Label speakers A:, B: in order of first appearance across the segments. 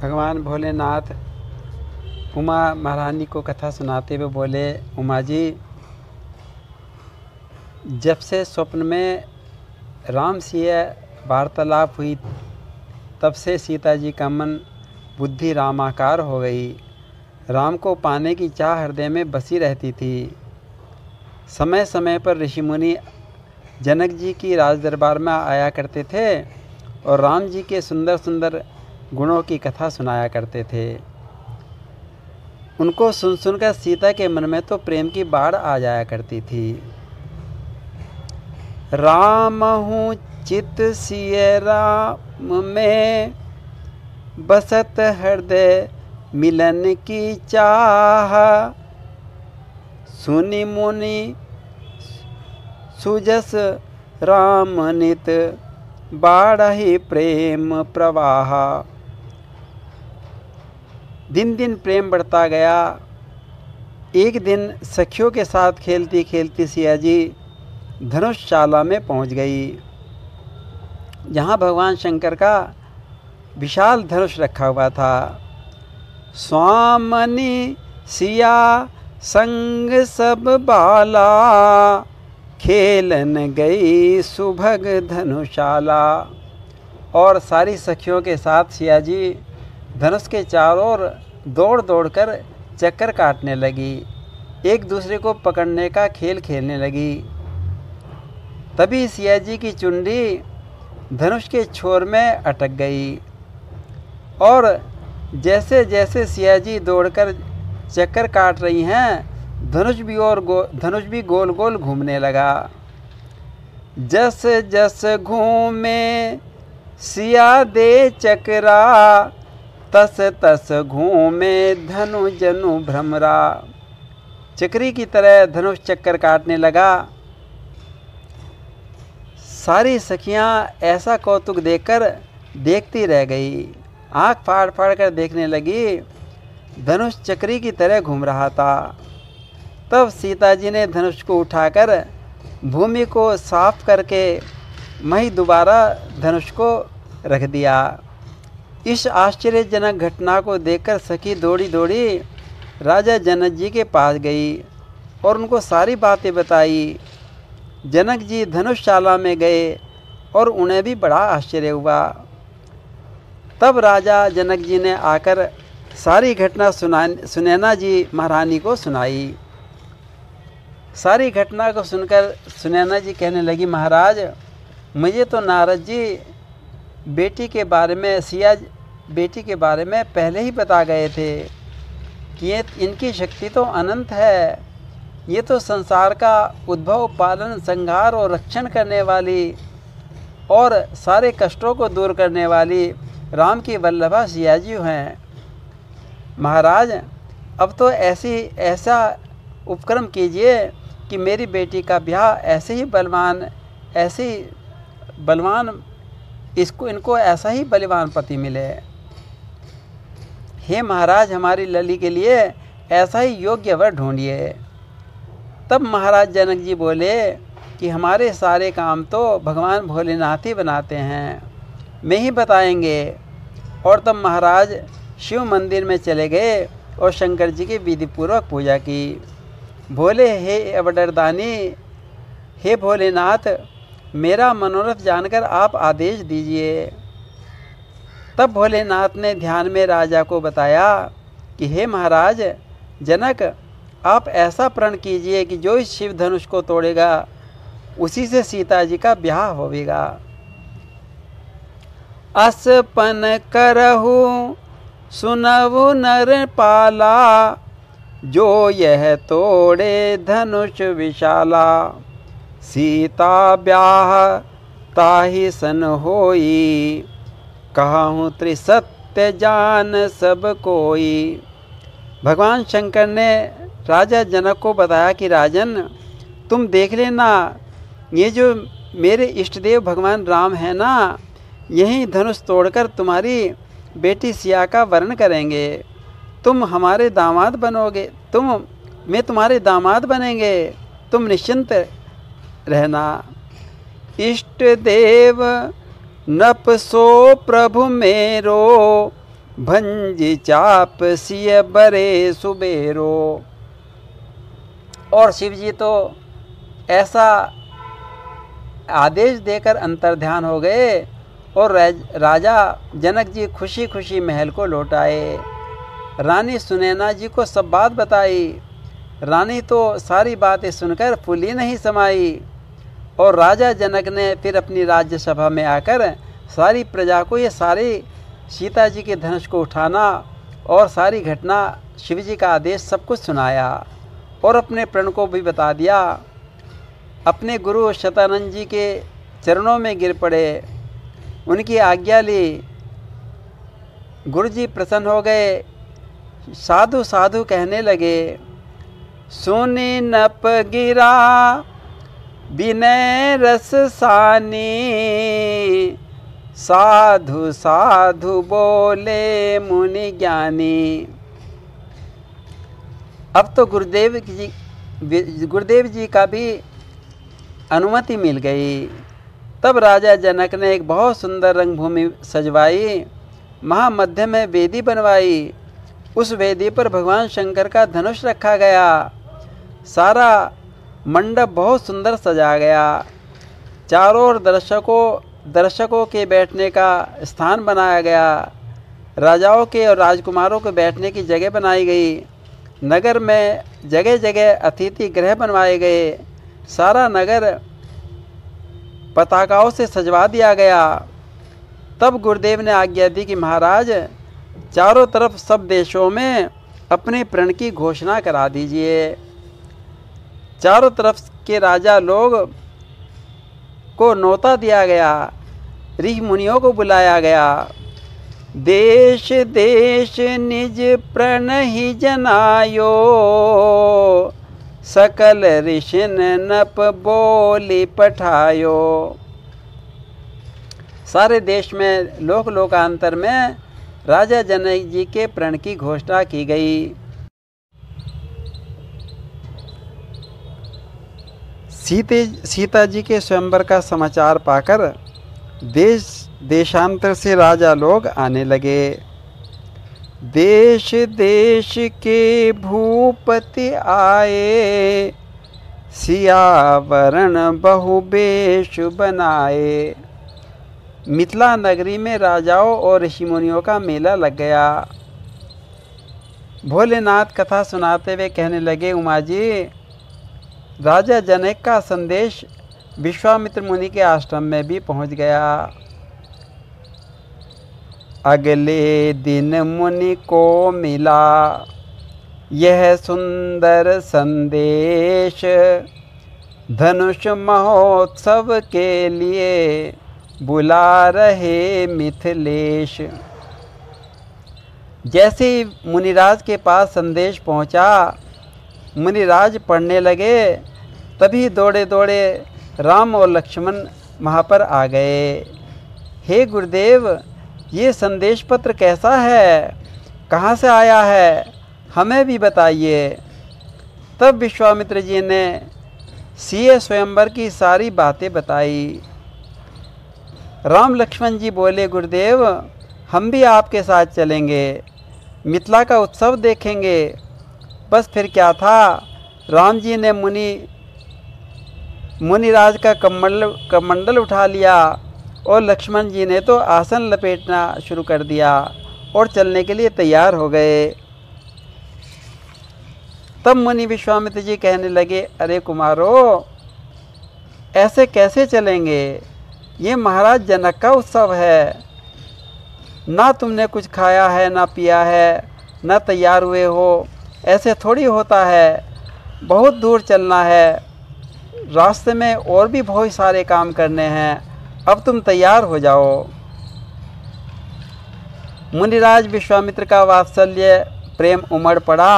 A: भगवान भोलेनाथ उमा महारानी को कथा सुनाते हुए बोले, उमा जी, जब से स्वप्न में राम से वार्तालाप हुई तब से सीता जी का मन बुद्धि रामाकार हो गई। राम को पाने की चाह हृदय में बसी रहती थी। समय समय पर ऋषि मुनि जनक जी की राज दरबार में आया करते थे और राम जी के सुंदर सुंदर गुणों की कथा सुनाया करते थे। उनको सुन सुनकर सीता के मन में तो प्रेम की बाढ़ आ जाया करती थी। राम हूँ चित सिय राम में बसत हृदय मिलन की चाह, सुनि मुनि सुजस राम नित बाढ़हि प्रेम प्रवाह। दिन दिन प्रेम बढ़ता गया। एक दिन सखियों के साथ खेलती खेलती सिया जी धनुषशाला में पहुंच गई, जहां भगवान शंकर का विशाल धनुष रखा हुआ था। स्वामनी सिया संग सब बाला, खेलन गई सुभग धनुषाला। और सारी सखियों के साथ सिया जी धनुष के चारों ओर दौड़ दौड़ कर चक्कर काटने लगी, एक दूसरे को पकड़ने का खेल खेलने लगी। तभी सिया जी की चुंडी धनुष के छोर में अटक गई और जैसे जैसे सिया जी दौड़कर चक्कर काट रही हैं, धनुष भी गोल गोल घूमने लगा। जस जस घूमे सिया दे चकरा, तस तस घूमे धनु जनु भ्रमरा। चक्री की तरह धनुष चक्कर काटने लगा। सारी सखियां ऐसा कौतुक देखकर देखती रह गई, आँख फाड़ फाड़ कर देखने लगी। धनुष चक्री की तरह घूम रहा था। तब सीता जी ने धनुष को उठाकर भूमि को साफ करके वहीं दोबारा धनुष को रख दिया। इस आश्चर्यजनक घटना को देखकर सखी दौड़ी दौड़ी राजा जनक जी के पास गई और उनको सारी बातें बताई। जनक जी धनुषशाला में गए और उन्हें भी बड़ा आश्चर्य हुआ। तब राजा जनक जी ने आकर सारी घटना सुनैना जी महारानी को सुनाई। सारी घटना को सुनकर सुनैना जी कहने लगी, महाराज, मुझे तो नारद जी बेटी के बारे में, सिया बेटी के बारे में पहले ही बता गए थे कि इनकी शक्ति तो अनंत है। ये तो संसार का उद्भव, पालन, संहार और रक्षण करने वाली और सारे कष्टों को दूर करने वाली राम की वल्लभा सिया जी हैं। महाराज, अब तो ऐसा उपक्रम कीजिए कि मेरी बेटी का ब्याह ऐसे ही बलवान इनको ऐसा ही बलवान पति मिले। हे महाराज, हमारी लली के लिए ऐसा ही योग्य वर ढूंढिए। तब महाराज जनक जी बोले कि हमारे सारे काम तो भगवान भोलेनाथ ही बनाते हैं, मैं ही बताएंगे। और तब महाराज शिव मंदिर में चले गए और शंकर जी की विधिपूर्वक पूजा की। बोले, हे अवडरदानी, हे भोलेनाथ, मेरा मनोरथ जानकर आप आदेश दीजिए। तब भोलेनाथ ने ध्यान में राजा को बताया कि हे महाराज जनक, आप ऐसा प्रण कीजिए कि जो इस शिव धनुष को तोड़ेगा उसी से सीता जी का ब्याह होवेगा। असपन करहु सुनवु नर पाला, जो यह तोड़े धनुष विशाला। सीता ब्याह ताहि सन होई, कहूँ त्रिसत्य जान सब कोई। भगवान शंकर ने राजा जनक को बताया कि राजन, तुम देख लेना, ये जो मेरे इष्ट देव भगवान राम है ना, यही धनुष तोड़कर तुम्हारी बेटी सिया का वर्ण करेंगे। तुम हमारे दामाद बनोगे, मैं तुम्हारे दामाद बनेंगे, तुम निश्चिंत रहना। इष्ट देव नपसो प्रभु मेरो, भंजी चाप सिय बरे सुबेरो। और शिव जी तो ऐसा आदेश देकर अंतर्ध्यान हो गए और राजा जनक जी खुशी खुशी महल को लौट आए। रानी सुनैना जी को सब बात बताई। रानी तो सारी बातें सुनकर फूली नहीं समाई। और राजा जनक ने फिर अपनी राज्यसभा में आकर सारी प्रजा को ये सारी सीता जी के धनुष को उठाना और सारी घटना शिव जी का आदेश सब कुछ सुनाया और अपने प्रण को भी बता दिया। अपने गुरु शतानंद जी के चरणों में गिर पड़े, उनकी आज्ञा ली। गुरु जी प्रसन्न हो गए, साधु साधु कहने लगे। सुनी नप गिरा विनय रस सानी, साधु साधु बोले मुनि ज्ञानी। अब तो गुरुदेव जी का भी अनुमति मिल गई। तब राजा जनक ने एक बहुत सुंदर रंगभूमि सजवाई, महामध्य में वेदी बनवाई। उस वेदी पर भगवान शंकर का धनुष रखा गया। सारा मंडप बहुत सुंदर सजा गया। चारों ओर दर्शकों के बैठने का स्थान बनाया गया। राजाओं के और राजकुमारों के बैठने की जगह बनाई गई। नगर में जगह जगह अतिथि गृह बनवाए गए। सारा नगर पताकाओं से सजवा दिया गया। तब गुरुदेव ने आज्ञा दी कि महाराज चारों तरफ सब देशों में अपने प्रण की घोषणा करा दीजिए। चारों तरफ के राजा लोग को न्योता दिया गया, ऋषि मुनियों को बुलाया गया। देश देश निज प्रण ही जनायो, सकल ऋषिन नप बोली पठायो। सारे देश में लोक लोकांतर में राजा जनक जी के प्रण की घोषणा की गई। सीता जी के स्वयंवर का समाचार पाकर देश देशांतर से राजा लोग आने लगे। देश देश के भूपति आए, सियावरण बहुवेश बनाए। मिथिला नगरी में राजाओं और ऋषि मुनियों का मेला लग गया। भोलेनाथ कथा सुनाते हुए कहने लगे, उमा जी, राजा जनक का संदेश विश्वामित्र मुनि के आश्रम में भी पहुंच गया। अगले दिन मुनि को मिला यह सुंदर संदेश, धनुष महोत्सव के लिए बुला रहे मिथिलेश। जैसे ही मुनिराज के पास संदेश पहुंचा, मुनिराज पढ़ने लगे, तभी दौड़े दौड़े राम और लक्ष्मण वहाँ पर आ गए। हे गुरुदेव, ये संदेश पत्र कैसा है, कहाँ से आया है, हमें भी बताइए। तब विश्वामित्र जी ने सीए स्वयंवर की सारी बातें बताई। राम लक्ष्मण जी बोले, गुरुदेव, हम भी आपके साथ चलेंगे, मिथिला का उत्सव देखेंगे। बस फिर क्या था, राम जी ने मुनिराज का कमंडल उठा लिया और लक्ष्मण जी ने तो आसन लपेटना शुरू कर दिया और चलने के लिए तैयार हो गए। तब मुनि विश्वामित्र जी कहने लगे, अरे कुमारों, ऐसे कैसे चलेंगे, ये महाराज जनक का उत्सव है। ना तुमने कुछ खाया है, ना पिया है, ना तैयार हुए हो, ऐसे थोड़ी होता है। बहुत दूर चलना है, रास्ते में और भी बहुत सारे काम करने हैं, अब तुम तैयार हो जाओ। मुनिराज विश्वामित्र का वात्सल्य प्रेम उमड़ पड़ा।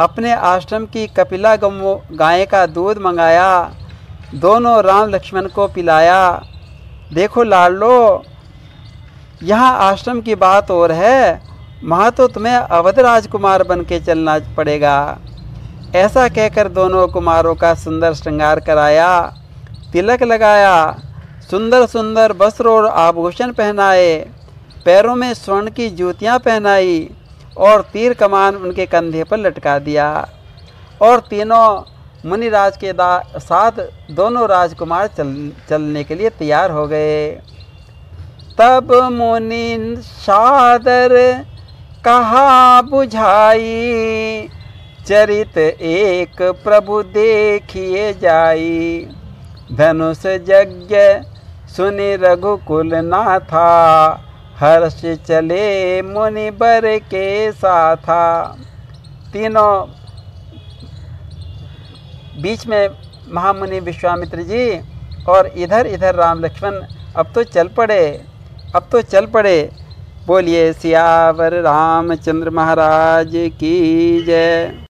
A: अपने आश्रम की कपिला गाय का दूध मंगाया, दोनों राम लक्ष्मण को पिलाया। देखो लाडलो, यहाँ आश्रम की बात और है, वहाँ तो तुम्हें अवध राजकुमार बन के चलना पड़ेगा। ऐसा कहकर दोनों कुमारों का सुंदर श्रृंगार कराया, तिलक लगाया, सुंदर सुंदर वस्त्र और आभूषण पहनाए, पैरों में स्वर्ण की जूतियां पहनाई और तीर कमान उनके कंधे पर लटका दिया। और तीनों मुनिराज के साथ दोनों राजकुमार चलने के लिए तैयार हो गए। तब मुनि सादर कहा बुझाई, चरित एक प्रभु देखिए जाई। धनुष यज्ञ सुनि रघुकुल नाथा, हर्ष चले मुनि बर के साथा। तीनों बीच में महामुनि विश्वामित्र जी और इधर इधर राम लक्ष्मण अब तो चल पड़े। बोलिए सियावर रामचंद्र महाराज की जय।